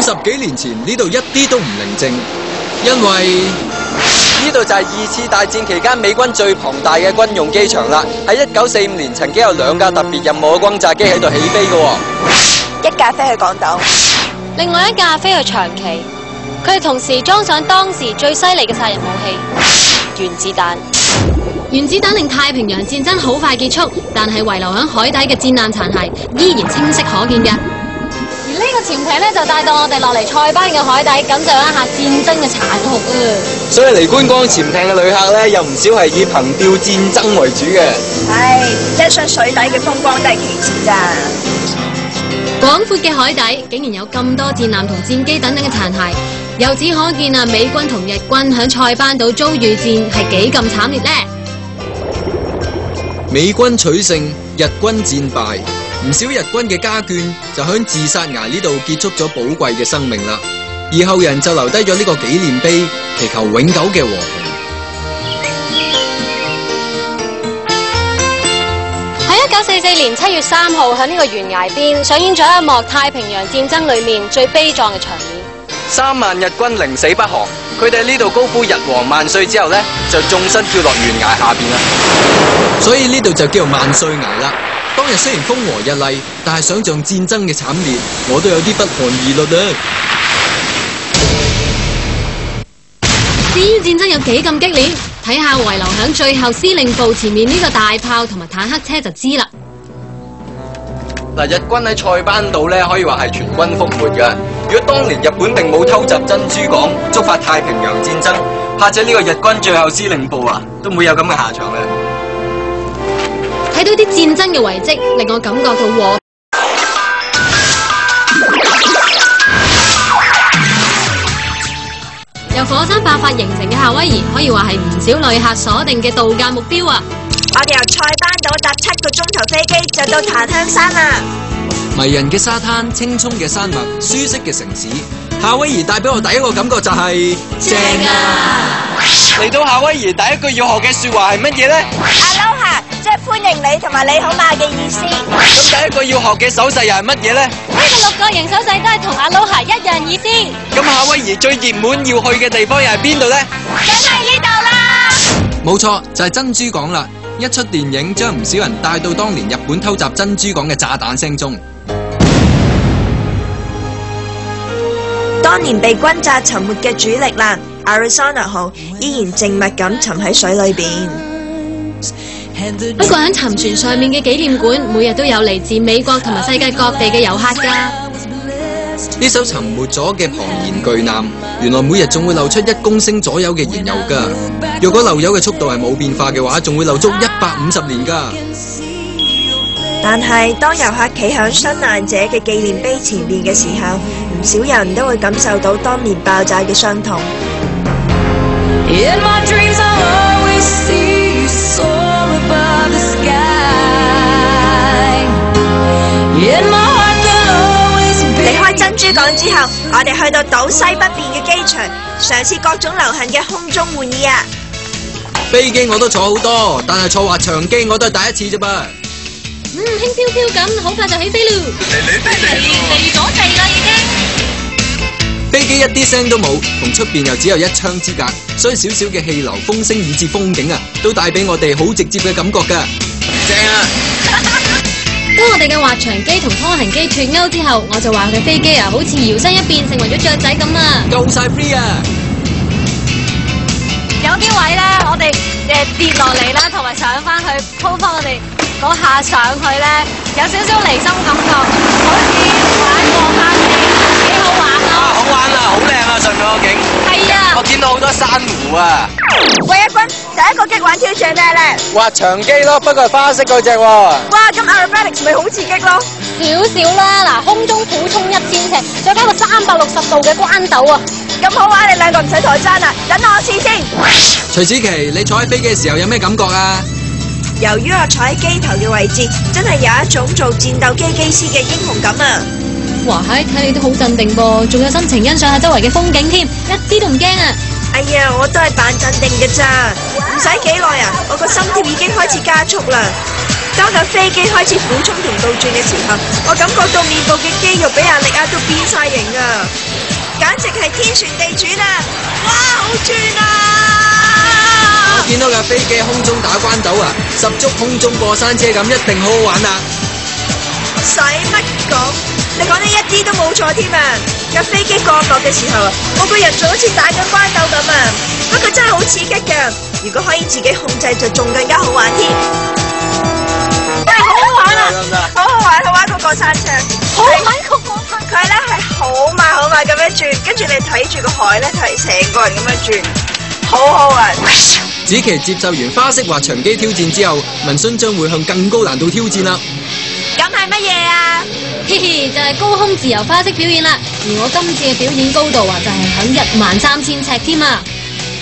50幾年前呢度一啲都唔寧靜，因為呢度就係2次大戰期間美軍最龐大嘅軍用機場啦。喺1945年曾經有2架特別任務嘅轟炸機喺度起飛嘅，一架飛去港島，另外一架飛去長崎。佢哋同時裝上當時最犀利嘅殺人武器——原子彈。原子彈令太平洋戰爭好快結束，但係遺留喺海底嘅戰艦殘骸依然清晰可見嘅。而呢個潛艇咧就帶到我哋落嚟塞班嘅海底，感受一下戰爭嘅殘酷啊！所以嚟觀光潛艇嘅旅客咧，有唔少係以憑吊戰爭為主嘅。唉，欣賞水底嘅風光都係其次咋。廣闊嘅海底竟然有咁多戰艦同戰機等等嘅殘骸，由此可見啊，美軍同日軍響塞班島遭遇戰係幾咁慘烈呢？美軍取勝，日軍戰敗，唔少日軍嘅家眷就響自殺崖呢度結束咗寶貴嘅生命啦。而後人就留低咗呢個紀念碑，祈求永久嘅和平。喺1944年7月3號喺呢個懸崖邊上演咗一幕太平洋戰爭裏面最悲壯嘅場面。3萬日軍寧死不降，佢哋喺呢度高呼日皇萬歲之後呢，就縱身跳落懸崖下邊啦。所以呢度就叫做萬歲崖啦。當日雖然風和日麗，但係想象戰爭嘅慘烈，我都有啲不寒而栗啊！至於戰爭有幾咁激烈，睇下遺留響最後司令部前面呢個大炮同埋坦克車就知啦。嗱，日軍喺塞班島咧，可以話係全軍覆沒嘅。如果當年日本並冇偷襲珍珠港，觸發太平洋戰爭，怕者呢個日軍最後司令部啊，都唔會有咁嘅下場咧。睇到啲戰爭嘅遺跡，令我感覺到和。由火山爆發形成嘅夏威夷，可以話係唔少旅客鎖定嘅度假目標啊！我哋由塞班島搭7個鐘頭飛機就到檀香山啦。迷人嘅沙灘、青葱嘅山脈、舒適嘅城市，夏威夷帶俾我第一個感覺就係正啊！嚟到夏威夷第一句要學嘅說話係乜嘢咧？Aloha，即係歡迎你同埋你好嘛嘅意思。咁第一句要學嘅手勢又係乜嘢咧？呢個6角形手勢都係同 Aloha 一樣意思。咁夏威夷最熱門要去嘅地方又係邊度咧？梗係呢度啦！冇錯，就係珍珠港啦！一出電影將唔少人帶到當年日本偷襲珍珠港嘅炸彈聲中。當年被轟炸沉沒嘅主力艦 Arizona 號依然靜默咁沉喺水裏邊。不過喺沉船上面嘅紀念館，每日都有嚟自美國同埋世界各地嘅遊客㗎。呢艘沉沒咗嘅龐然巨艦，原來每日仲會流出1公升左右嘅燃油㗎。若果漏油嘅速度係冇變化嘅話，仲會流足150年㗎。但係當遊客企響殉難者嘅紀念碑前面嘅時候，唔少人都會感受到當年爆炸嘅傷痛。離開珍珠港之後，我哋去到島西北邊嘅機場，嘗試各種流行嘅空中玩意啊！飛機我都坐好多，但係坐滑翔機我都係第一次啫噃。輕飄飄咁，好快就起飛咯！離咗地啦已經。飛機一啲聲都冇，同出邊又只有1窗之隔，所以少少嘅氣流、風聲以至風景啊，都帶俾我哋好直接嘅感覺㗎。正啊！當我哋嘅滑翔機同拖行機脫鈎之後，我就話佢飛機啊，好似搖身一變成為咗雀仔咁啊！夠晒 free 啊！有啲位咧，我哋跌落嚟啦，同埋上翻去鋪翻我哋嗰下上去咧，有少少離心感覺，好似玩過山車，幾好玩咯！好玩啊，好靚啊，上面個景。係啊，我見到好多珊瑚啊！喂，一君，第一個激玩挑戰咩咧？滑翔機咯，不過係花式嗰隻喎。哇，咁 aerobatics 咪好刺激咯！少少啦，嗱，空中俯衝1000尺，再加個360度嘅關斗啊！咁好玩，你兩個唔使台山啊，等我試先。徐子淇，你坐喺飛機嘅時候有咩感覺啊？由於我坐喺機頭嘅位置，真係有一種做戰鬥機機師嘅英雄感啊！哇，睇你都好鎮定噃，仲有心情欣賞下周圍嘅風景添，一啲都唔驚啊！哎呀，我都係扮鎮定嘅咋，唔使幾耐啊，我個心跳已經開始加速啦。當架飛機開始俯衝同倒轉嘅時候，我感覺到面部嘅肌肉俾壓力壓到變晒形啊！簡直係天旋地轉啊！哇，好轉啊！我見到架飛機喺空中打關斗啊，十足空中過山車咁，一定好好玩啊！使乜講？你講得一啲都冇錯添啊！架飛機降落嘅時候啊，我個人就好似打緊關斗咁啊！不過真係好刺激㗎，如果可以自己控制就仲更加好玩添。真係好好玩啊！好好玩，好玩過過山車，好玩過過山車。佢咧係好慢好慢咁樣轉，跟住你睇住個海咧，係成個人咁樣轉，好好玩。子琪接受完花式滑翔機挑戰之後，文勳將會向更高難度挑戰啦。咁係乜嘢啊？嘻嘻，就係高空自由花式表演啦。而我今次嘅表演高度啊，就係響13000尺添啊！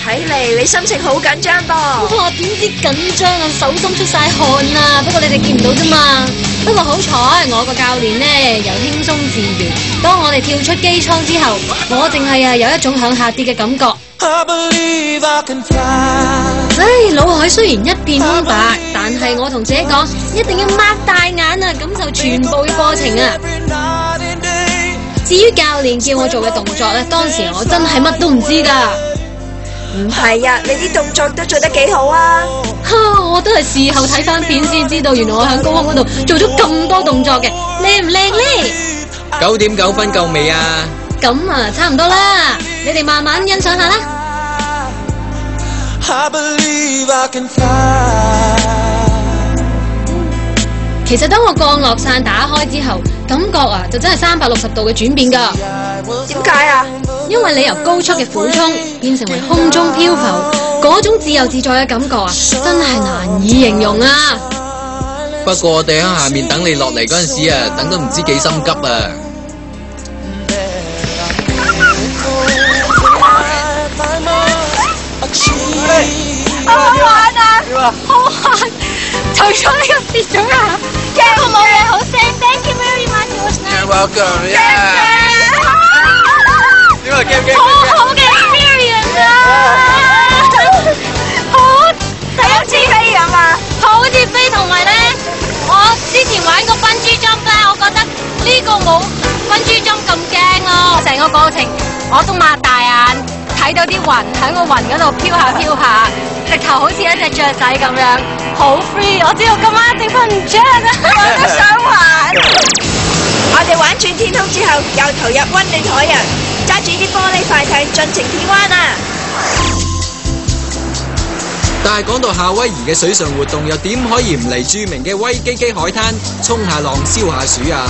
睇嚟你心情好緊張噃。哇，點知緊張啊，手心出晒汗啊！不過你哋見唔到啫嘛。不過好彩，我個教練呢又輕鬆自如。當我哋跳出機艙之後，我淨係有一種向下跌嘅感覺。唉，腦海雖然一片空白，但係我同自己講，一定要擘大眼啊，感受全部嘅過程啊！至於教練叫我做嘅動作咧，當時我真係乜都唔知噶。唔係啊，你啲動作都做得幾好啊！我都係事後睇翻片先知道，原來我喺高空嗰度做咗咁多動作嘅，靚唔靚呢？9點9分夠未啊？咁啊，差唔多啦，你哋慢慢欣賞下啦。其實當我降落傘打開之後，感覺啊就真係360度嘅轉變噶。點解啊？因為你由高速嘅俯衝變成為空中漂浮，嗰種自由自在嘅感覺啊，真係難以形容啊！不過我哋喺下面等你落嚟嗰陣時啊，等得唔知幾心急啊！好好玩啊！好玩！除咗呢個跌咗啊，驚我冇嘢好聲 ，Thank you very much， You're welcome， 點啊？驚好好嘅 experience 啊！好第一次飛咁啊，好似飛，同埋咧，我之前玩過笨豬跳咧，我覺得呢個冇笨豬跳咁驚咯。成個過程我都擘大眼睇到啲雲喺個雲嗰度飄下飄下，直頭好似一隻雀仔咁樣，好 free。我知道今晚一定瞓唔着啊！我都想玩。我哋玩轉天空之後，又投入溫暖海洋，揸住啲玻璃快艇盡情跳灣啊！但係講到夏威夷嘅水上活動，又點可以唔嚟著名嘅威基基海灘衝下浪、消下暑啊？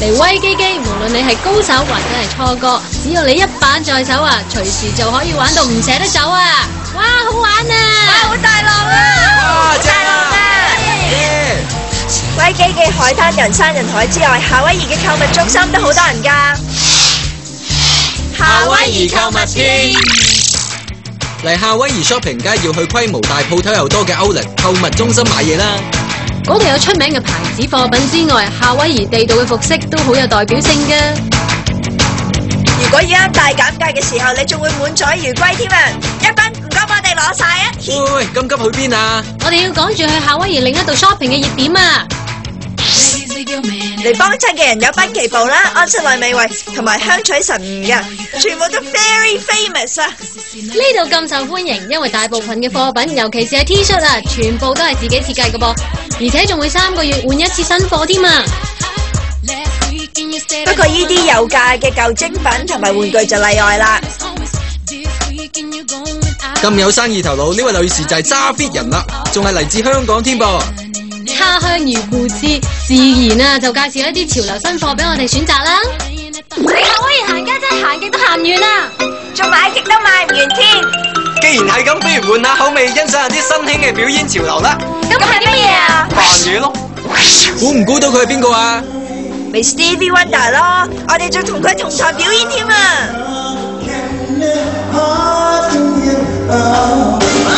嚟威基基，無論你係高手或者係初哥，只要你一板在手啊，隨時就可以玩到唔捨得走啊！哇，好玩啊！哇，好大浪啊！大浪啊！威基基海灘人山人海之外，夏威夷嘅購物中心都好多人㗎。夏威夷購物天嚟夏威夷 shopping， 梗係要去規模大、鋪頭又多嘅 Outlet 購物中心買嘢啦。嗰度有出名嘅牌子貨品之外，夏威夷地道嘅服飾都好有代表性㗎。如果遇啱大減價嘅時候，你仲會滿載如歸添啊！一賓唔該，我哋攞晒啊！喂，咁急去邊啊？我哋要趕住去夏威夷另一度 shopping 嘅熱點啊！嚟幫襯嘅人有濱崎步啦、安室奈美惠同埋香取慎吾嘅，全部都 very famous 啊！呢度咁受歡迎，因為大部分嘅貨品，尤其是係 T 恤啊，全部都係自己設計嘅噃，而且仲會3個月換一次新貨添啊！不過呢啲有價嘅舊精品同埋玩具就例外啦。咁有生意頭腦，呢位女士就係揸 fit 人啦，仲係嚟自香港添噃。他鄉遇故知，自然啊就介紹一啲潮流新貨俾我哋選擇啦。嚟夏威夷行街真係行極都行唔完啊，仲買極都買唔完添。既然係咁，不如換下口味，欣賞下啲新興嘅表演潮流啦。咁係乜嘢啊？扮嘢咯。估唔估到佢係邊個啊？咪 Stevie Wonder 咯，我哋仲同佢同台表演添啊！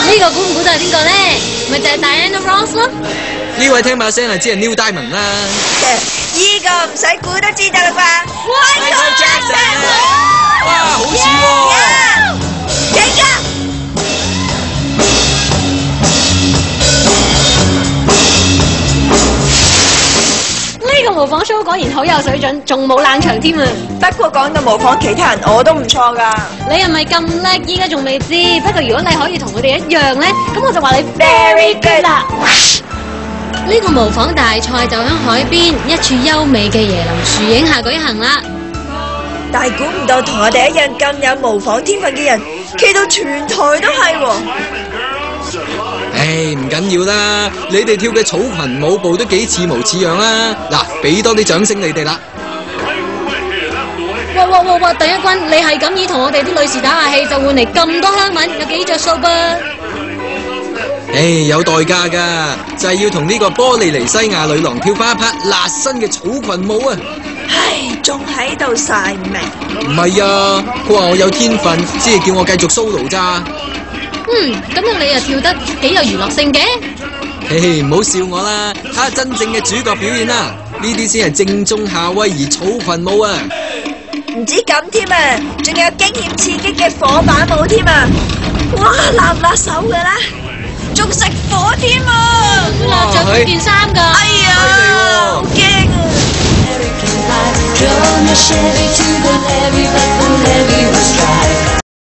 呢個估唔估到係邊個呢？咪就係 Diana Ross 咯。呢位聽把聲係知係 Neil Diamond 啦。呢個唔使估都知道啦啩。Michael Jackson， 哇，好似喎。勁啊！模仿 show 果然好有水準，仲冇冷場添啊！不過講到模仿其他人，我都唔錯噶。你係咪咁叻？依家仲未知。不過如果你可以同佢哋一樣咧，咁我就話你 very good 啦。呢個模仿大賽就喺海邊一處優美嘅椰林樹影下舉行啦。但係估唔到同我哋一樣咁有模仿天分嘅人，企到全台都係喎。唉，唔緊要啦，你哋跳嘅草裙舞步都幾似模似樣啦。嗱，俾多啲掌聲你哋啦。哇！第一軍，你係咁以同我哋啲女士打下氣，就換嚟咁多香吻，有幾着數噃？唉，有代價噶，就係要同呢個波利尼西亞女郎跳翻一 part 辣身嘅草裙舞啊！唉，仲喺度晒命。唔係啊，佢話我有天分，先係叫我繼續 solo 咋。咁樣你又跳得幾有娛樂性嘅？嘿嘿，唔好笑我啦，睇下真正嘅主角表演啦，呢啲先係正宗夏威夷草裙舞啊！唔止咁添啊，仲有驚險刺激嘅火板舞添啊！哇，辣唔辣手嘅咧？仲食火添啊！哇，着佢件衫㗎。哎呀，好驚啊！